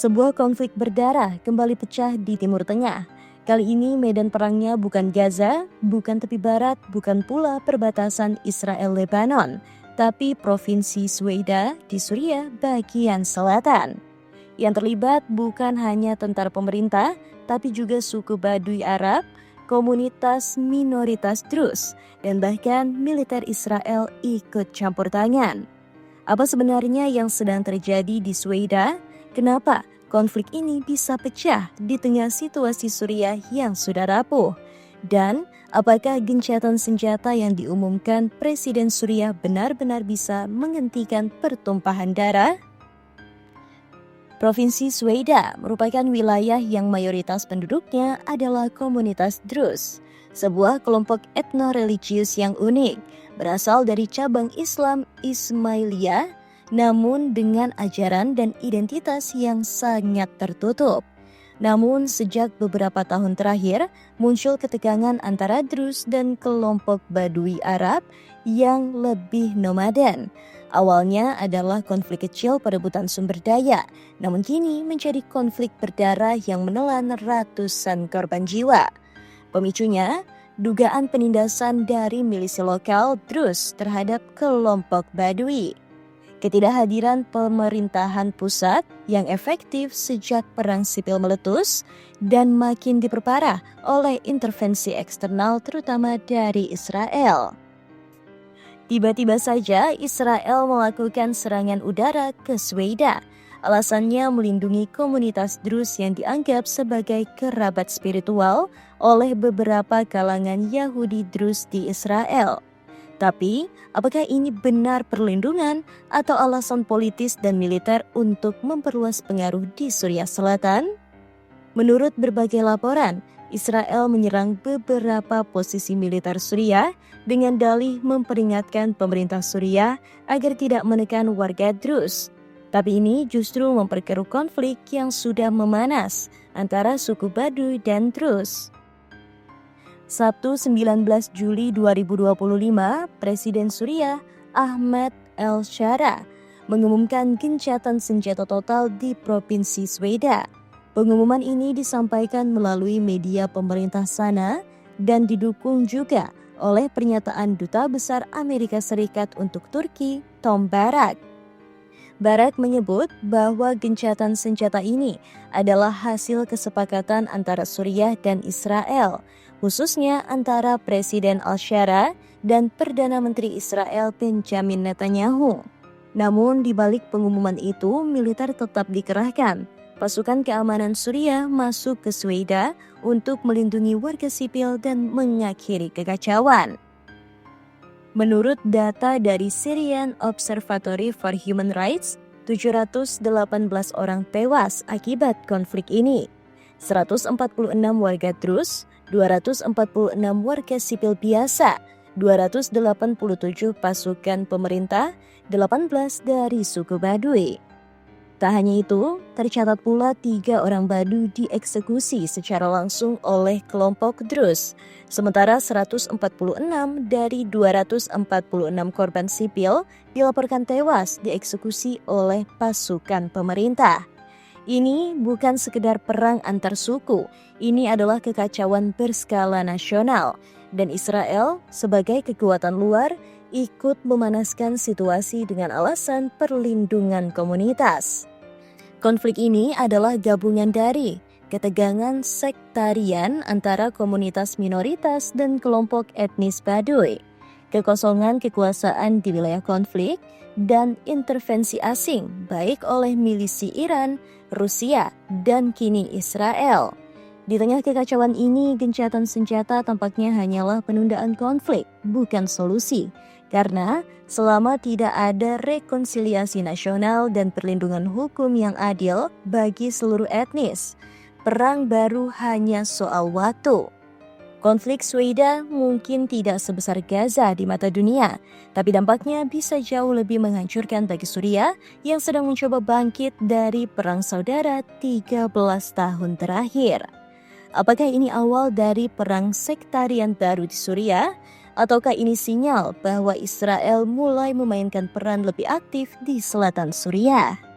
Sebuah konflik berdarah kembali pecah di Timur Tengah. Kali ini medan perangnya bukan Gaza, bukan tepi barat, bukan pula perbatasan Israel-Lebanon, tapi Provinsi Sweida di Suriah bagian selatan. Yang terlibat bukan hanya tentara pemerintah, tapi juga suku Baduy Arab, komunitas minoritas Druze, dan bahkan militer Israel ikut campur tangan. Apa sebenarnya yang sedang terjadi di Sweida? Kenapa konflik ini bisa pecah di tengah situasi Suriah yang sudah rapuh? Dan apakah gencatan senjata yang diumumkan Presiden Suriah benar-benar bisa menghentikan pertumpahan darah? Provinsi Sweida merupakan wilayah yang mayoritas penduduknya adalah komunitas Druze, sebuah kelompok etno-religius yang unik, berasal dari cabang Islam Ismailiyah, namun dengan ajaran dan identitas yang sangat tertutup. Namun sejak beberapa tahun terakhir, muncul ketegangan antara Druze dan kelompok Baduy Arab yang lebih nomaden. Awalnya adalah konflik kecil perebutan sumber daya, namun kini menjadi konflik berdarah yang menelan ratusan korban jiwa. Pemicunya, dugaan penindasan dari milisi lokal Druze terhadap kelompok Baduy. Ketidakhadiran pemerintahan pusat yang efektif sejak perang sipil meletus dan makin diperparah oleh intervensi eksternal terutama dari Israel. Tiba-tiba saja Israel melakukan serangan udara ke Sweida. Alasannya melindungi komunitas Druze yang dianggap sebagai kerabat spiritual oleh beberapa kalangan Yahudi Druze di Israel. Tapi, apakah ini benar perlindungan atau alasan politis dan militer untuk memperluas pengaruh di Suriah Selatan? Menurut berbagai laporan, Israel menyerang beberapa posisi militer Suriah dengan dalih memperingatkan pemerintah Suriah agar tidak menekan warga Druze. Tapi ini justru memperkeruh konflik yang sudah memanas antara suku Baduy dan Druze. Sabtu 19 Juli 2025, Presiden Suriah Ahmed al-Shara mengumumkan gencatan senjata total di Provinsi Sweida. Pengumuman ini disampaikan melalui media pemerintah sana dan didukung juga oleh pernyataan Duta Besar Amerika Serikat untuk Turki, Tom Barak. Barak menyebut bahwa gencatan senjata ini adalah hasil kesepakatan antara Suriah dan Israel, khususnya antara Presiden al-Shara dan Perdana Menteri Israel Benjamin Netanyahu. Namun di balik pengumuman itu, militer tetap dikerahkan. Pasukan keamanan Suriah masuk ke Sweida untuk melindungi warga sipil dan mengakhiri kekacauan. Menurut data dari Syrian Observatory for Human Rights, 718 orang tewas akibat konflik ini. 146 warga Druze, 246 warga sipil biasa, 287 pasukan pemerintah, 18 dari suku Baduy. Tak hanya itu, tercatat pula 3 orang Baduy dieksekusi secara langsung oleh kelompok Druze, sementara 146 dari 246 korban sipil dilaporkan tewas dieksekusi oleh pasukan pemerintah. Ini bukan sekedar perang antar suku, ini adalah kekacauan berskala nasional, dan Israel sebagai kekuatan luar ikut memanaskan situasi dengan alasan perlindungan komunitas. Konflik ini adalah gabungan dari ketegangan sektarian antara komunitas minoritas dan kelompok etnis Baduy, kekosongan kekuasaan di wilayah konflik, dan intervensi asing baik oleh milisi Iran, Rusia, dan kini Israel. Di tengah kekacauan ini, gencatan senjata tampaknya hanyalah penundaan konflik, bukan solusi. Karena selama tidak ada rekonsiliasi nasional dan perlindungan hukum yang adil bagi seluruh etnis, perang baru hanya soal waktu. Konflik Sweida mungkin tidak sebesar Gaza di mata dunia, tapi dampaknya bisa jauh lebih menghancurkan bagi Suriah yang sedang mencoba bangkit dari perang saudara 13 tahun terakhir. Apakah ini awal dari perang sektarian baru di Suriah? Ataukah ini sinyal bahwa Israel mulai memainkan peran lebih aktif di selatan Suriah?